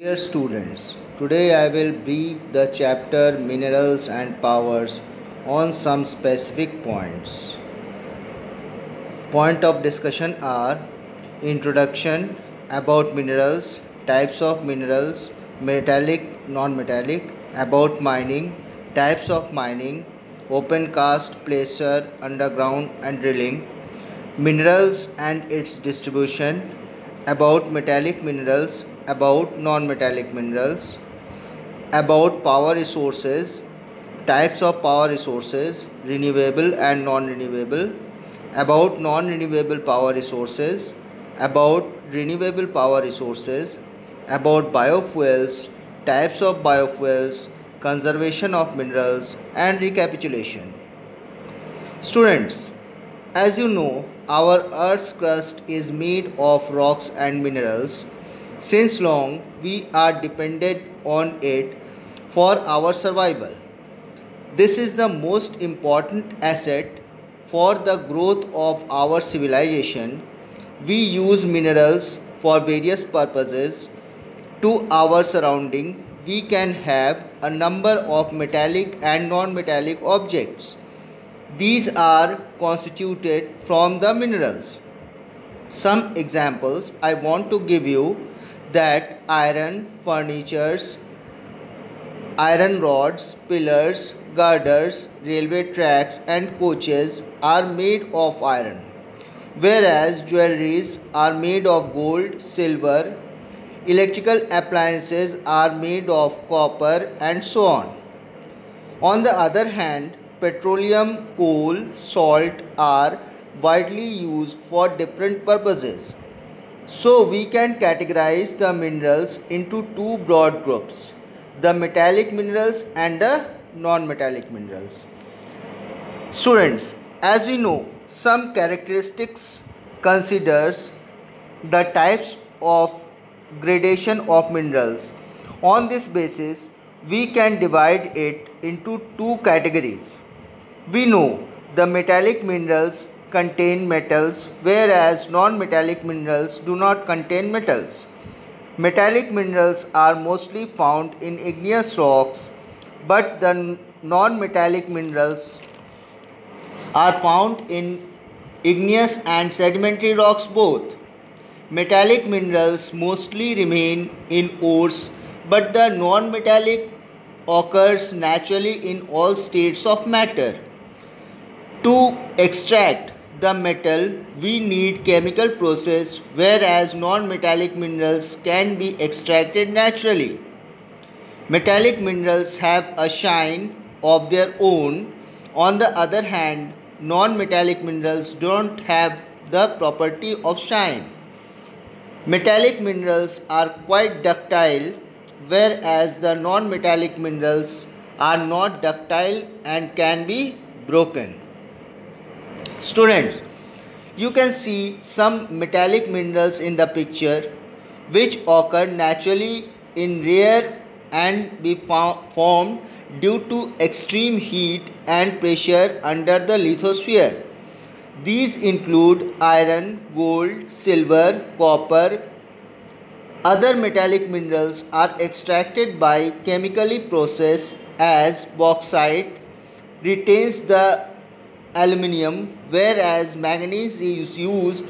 Dear students, today I will brief the chapter Minerals and Powers on some specific points. Point of discussion are introduction about minerals, types of minerals, metallic, non-metallic, about mining, types of mining, open cast, placer, underground and drilling, minerals and its distribution, about metallic minerals, about non-metallic minerals, about power resources, types of power resources, renewable and non-renewable, about non-renewable power resources, about renewable power resources, about biofuels, types of biofuels, conservation of minerals and recapitulation. Students, as you know, our Earth's crust is made of rocks and minerals. Since long, we are dependent on it for our survival. This is the most important asset for the growth of our civilization. We use minerals for various purposes. To our surrounding, we can have a number of metallic and non-metallic objects. These are constituted from the minerals. Some examples I want to give you that iron, furnitures, iron rods, pillars, girders, railway tracks and coaches are made of iron, whereas jewelries are made of gold, silver, electrical appliances are made of copper and so on. On the other hand, petroleum, coal, salt are widely used for different purposes. So we can categorize the minerals into two broad groups, the metallic minerals and the non-metallic minerals. Students, as we know, some characteristics considers the types of gradation of minerals. On this basis, we can divide it into two categories. We know the metallic minerals contain metals, whereas non-metallic minerals do not contain metals. Metallic minerals are mostly found in igneous rocks, but the non-metallic minerals are found in igneous and sedimentary rocks both. Metallic minerals mostly remain in ores, but the non-metallic occurs naturally in all states of matter. To extract the metal, we need chemical process, whereas non-metallic minerals can be extracted naturally. Metallic minerals have a shine of their own. On the other hand, non-metallic minerals don't have the property of shine. Metallic minerals are quite ductile, whereas the non-metallic minerals are not ductile and can be broken. Students, you can see some metallic minerals in the picture which occur naturally in rare and be formed due to extreme heat and pressure under the lithosphere. These include iron, gold, silver, copper. Other metallic minerals are extracted by chemically process as bauxite retains the aluminium, whereas manganese is used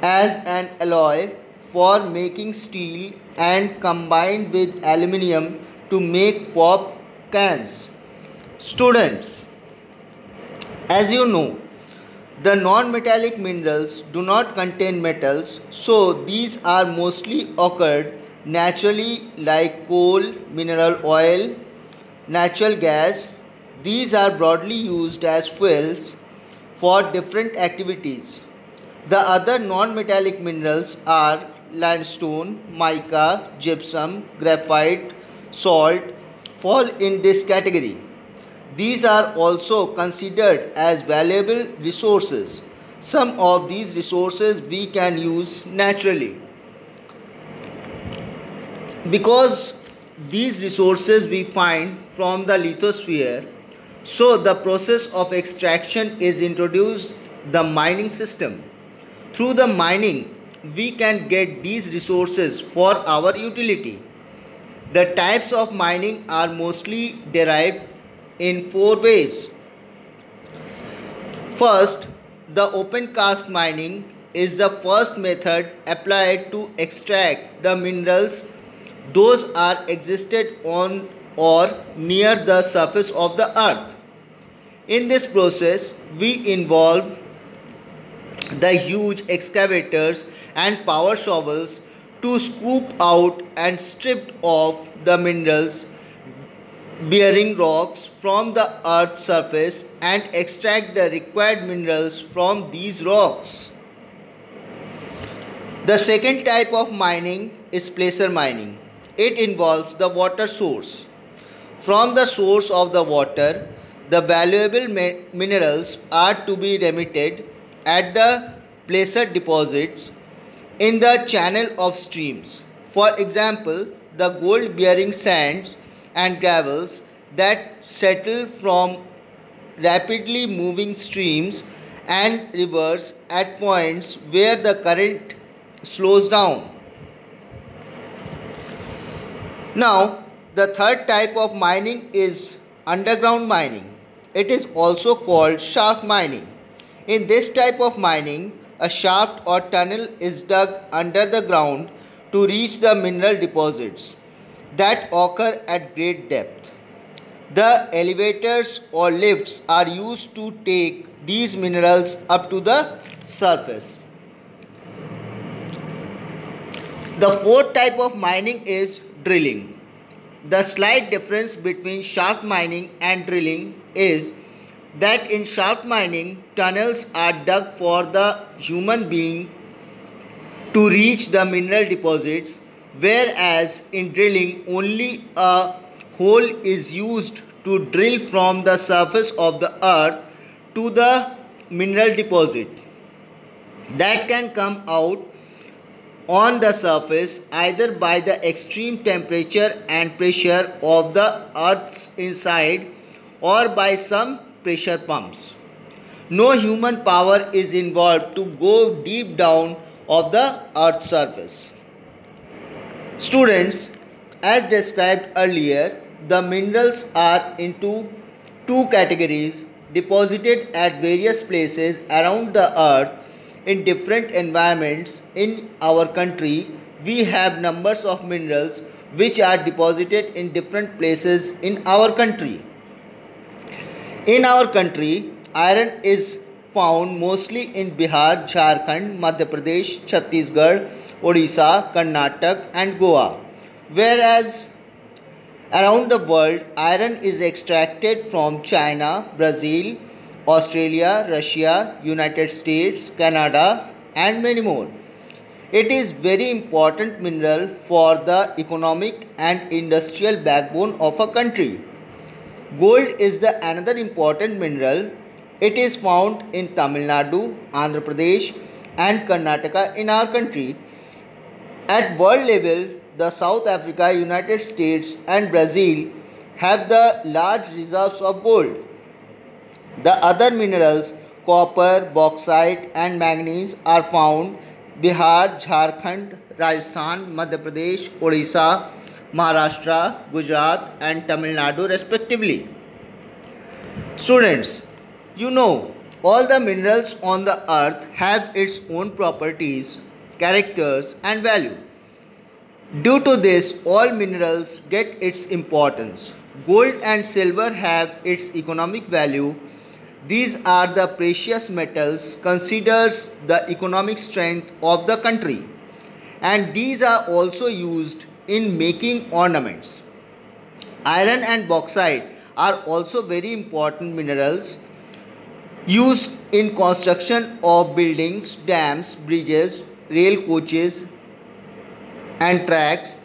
as an alloy for making steel and combined with aluminium to make pop cans. Students, as you know, the non-metallic minerals do not contain metals, so these are mostly occurred naturally like coal, mineral oil, natural gas. These are broadly used as fuels for different activities. The other non-metallic minerals are limestone, mica, gypsum, graphite, salt fall in this category. These are also considered as valuable resources. Some of these resources we can use naturally. Because these resources we find from the lithosphere, so the process of extraction is introduced the mining system. Through the mining, we can get these resources for our utility. The types of mining are mostly derived in four ways. First, the open cast mining is the first method applied to extract the minerals those are existed on or near the surface of the earth. In this process, we involve the huge excavators and power shovels to scoop out and strip off the minerals bearing rocks from the earth's surface and extract the required minerals from these rocks. The second type of mining is placer mining. It involves the water source. From the source of the water, the valuable minerals are to be remitted at the placer deposits in the channel of streams. For example, the gold bearing sands and gravels that settle from rapidly moving streams and rivers at points where the current slows down. Now, the third type of mining is underground mining. It is also called shaft mining. In this type of mining, a shaft or tunnel is dug under the ground to reach the mineral deposits that occur at great depth. The elevators or lifts are used to take these minerals up to the surface. The fourth type of mining is drilling. The slight difference between shaft mining and drilling is that in shaft mining, tunnels are dug for the human being to reach the mineral deposits, whereas in drilling, only a hole is used to drill from the surface of the earth to the mineral deposit that can come out on the surface either by the extreme temperature and pressure of the earth's inside or by some pressure pumps. No human power is involved to go deep down of the earth's surface. Students, as described earlier, the minerals are into two categories deposited at various places around the earth in different environments. In our country, we have numbers of minerals which are deposited in different places in our country. In our country, iron is found mostly in Bihar, Jharkhand, Madhya Pradesh, Chhattisgarh, Odisha, Karnataka and Goa, whereas around the world, iron is extracted from China, Brazil, Australia, Russia, United States, Canada and many more. It is very important mineral for the economic and industrial backbone of a country. Gold is the another important mineral. It is found in Tamil Nadu, Andhra Pradesh and Karnataka in our country. At world level, the South Africa, United States and Brazil have the large reserves of gold. The other minerals, copper, bauxite and manganese are found Bihar, Jharkhand, Rajasthan, Madhya Pradesh, Odisha, Maharashtra, Gujarat and Tamil Nadu respectively. Students, you know all the minerals on the earth have its own properties, characters and value. Due to this, all minerals get its importance. Gold and silver have its economic value. These are the precious metals considered the economic strength of the country, and these are also used in making ornaments. Iron and bauxite are also very important minerals used in construction of buildings, dams, bridges, rail coaches and tracks,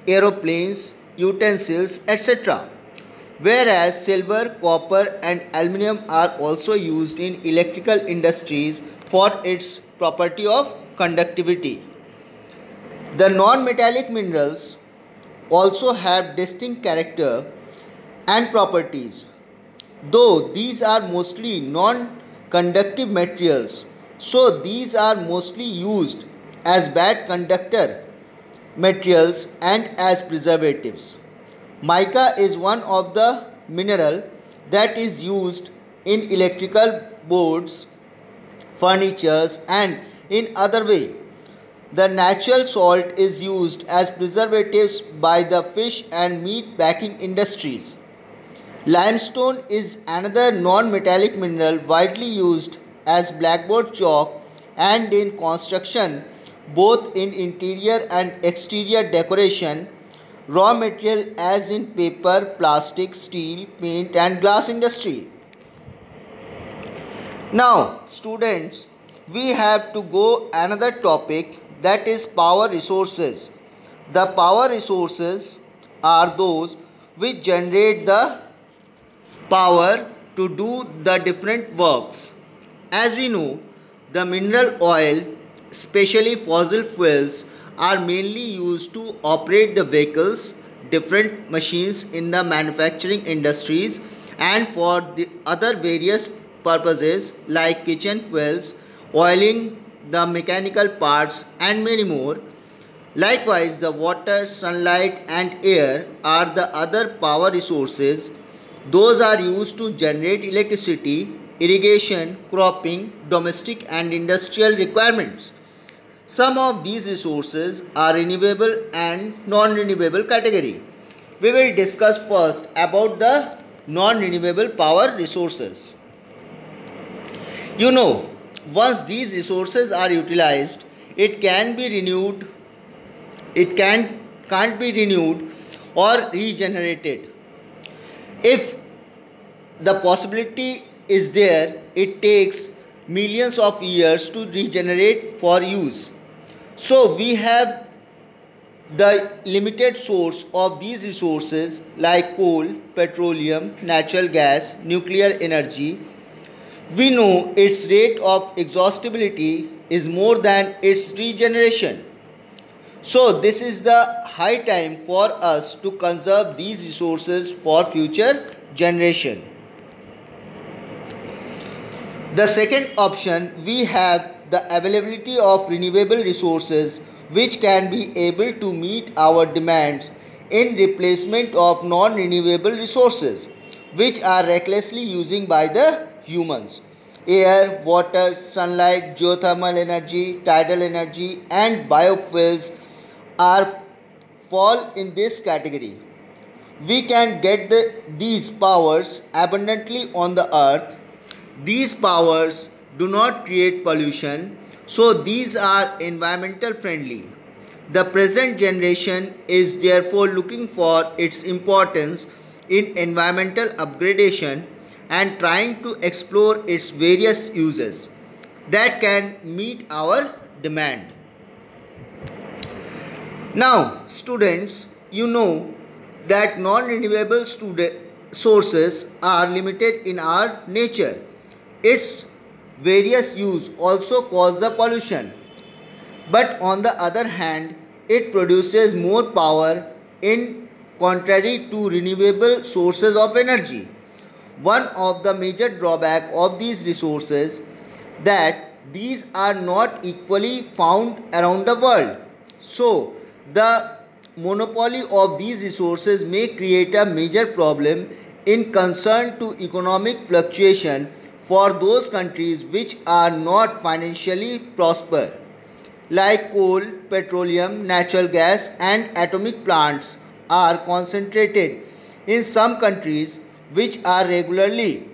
aeroplanes, utensils, etc. Whereas silver, copper and aluminum are also used in electrical industries for its property of conductivity. The non-metallic minerals also have distinct character and properties. Though these are mostly non-conductive materials, so these are mostly used as bad conductor. materials and as preservatives. Mica is one of the mineral that is used in electrical boards, furnitures and in other way. The natural salt is used as preservatives by the fish and meat packing industries. Limestone is another non-metallic mineral widely used as blackboard chalk and in construction, both in interior and exterior decoration, raw material as in paper, plastic, steel, paint and glass industry. Now, students, we have to go another topic, that is power resources. The power resources are those which generate the power to do the different works. As we know, the mineral oil, especially fossil fuels, are mainly used to operate the vehicles, different machines in the manufacturing industries and for the other various purposes like kitchen fuels, oiling the mechanical parts and many more. Likewise, the water, sunlight and air are the other power resources. Those are used to generate electricity, irrigation, cropping, domestic and industrial requirements. Some of these resources are renewable and non-renewable category. We will discuss first about the non-renewable power resources. You know, once these resources are utilized, it can be renewed, can't be renewed or regenerated. If the possibility is there, it takes millions of years to regenerate for use. So we have the limited source of these resources like coal, petroleum, natural gas, nuclear energy. We know its rate of exhaustibility is more than its regeneration. So this is the high time for us to conserve these resources for future generation. The second option, we have the availability of renewable resources which can be able to meet our demands in replacement of non-renewable resources which are recklessly using by the humans. Air, water, sunlight, geothermal energy, tidal energy and biofuels are fall in this category. We can get these powers abundantly on the earth. These powers do not create pollution, so these are environmental friendly. The present generation is therefore looking for its importance in environmental upgradation and trying to explore its various uses that can meet our demand. Now, students, you know that non-renewable sources are limited in our nature. Its various use also cause the pollution. But on the other hand, it produces more power in contrary to renewable sources of energy. One of the major drawback of these resources that these are not equally found around the world. So, the monopoly of these resources may create a major problem in concern to economic fluctuation for those countries which are not financially prosper, like coal, petroleum, natural gas and atomic plants are concentrated in some countries which are regularly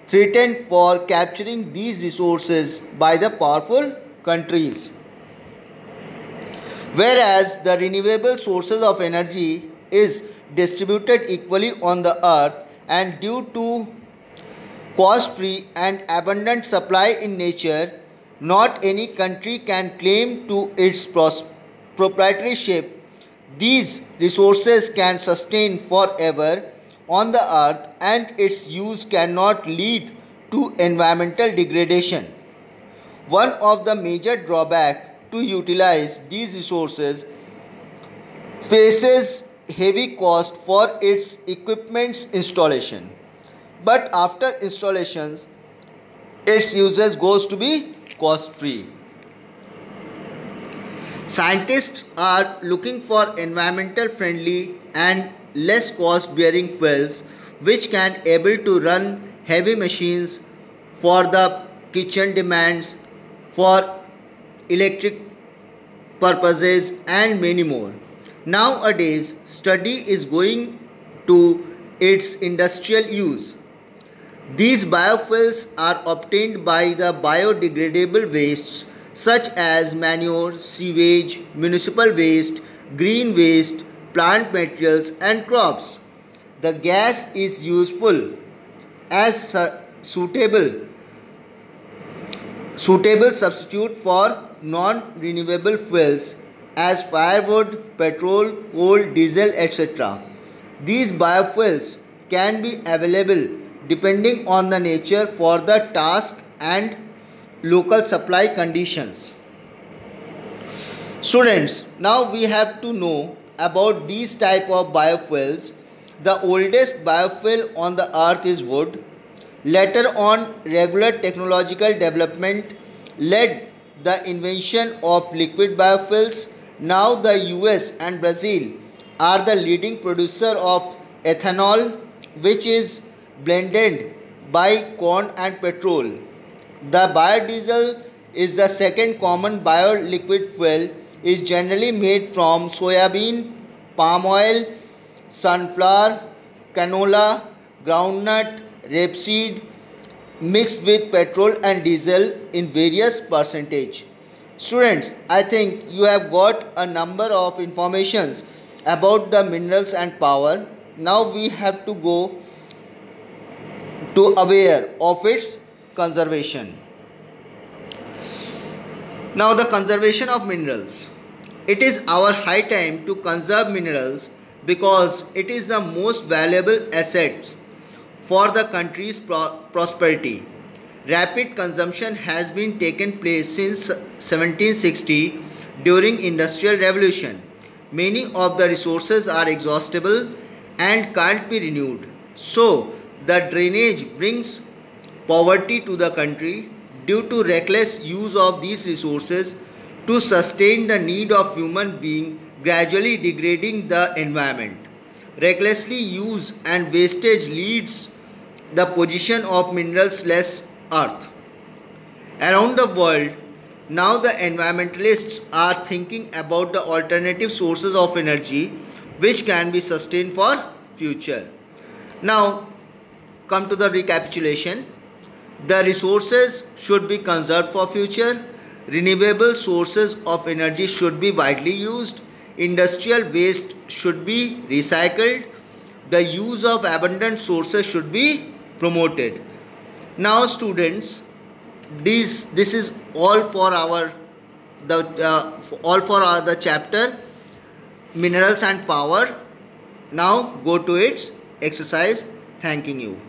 threatened for capturing these resources by the powerful countries. Whereas the renewable sources of energy is distributed equally on the earth and due to cost-free and abundant supply in nature, not any country can claim to its proprietorship. These resources can sustain forever on the earth and its use cannot lead to environmental degradation. One of the major drawbacks to utilize these resources faces heavy cost for its equipment's installation. But after installations, its usage goes to be cost free. Scientists are looking for environmental friendly and less cost bearing fuels which can able to run heavy machines for the kitchen demands, for electric purposes and many more. Nowadays study is going to its industrial use. These biofuels are obtained by the biodegradable wastes such as manure, sewage, municipal waste, green waste, plant materials and crops. The gas is useful as suitable substitute for non-renewable fuels as firewood, petrol, coal, diesel, etc. These biofuels can be available depending on the nature for the task and local supply conditions. Students, now we have to know about these type of biofuels. The oldest biofuel on the earth is wood. Later on, regular technological development led the invention of liquid biofuels. Now the US and Brazil are the leading producer of ethanol, which is blended by corn and petrol. The biodiesel is the second common bioliquid fuel, is generally made from soybean, palm oil, sunflower, canola, groundnut, rapeseed mixed with petrol and diesel in various percentage. Students, I think you have got a number of informations about the minerals and power. Now we have to go to aware of its conservation. Now the conservation of minerals. It is our high time to conserve minerals because it is the most valuable assets for the country's prosperity. Rapid consumption has been taken place since 1760 during Industrial Revolution. Many of the resources are exhaustible and can't be renewed. So, the drainage brings poverty to the country due to reckless use of these resources to sustain the need of human being, gradually degrading the environment. Recklessly use and wastage leads the position of minerals-less earth. Around the world, now the environmentalists are thinking about the alternative sources of energy which can be sustained for future. Now, come to the recapitulation. The resources should be conserved for future. Renewable sources of energy should be widely used. Industrial waste should be recycled. The use of abundant sources should be promoted. Now students, this is all for the chapter minerals and power. Now go to its exercise. Thanking you.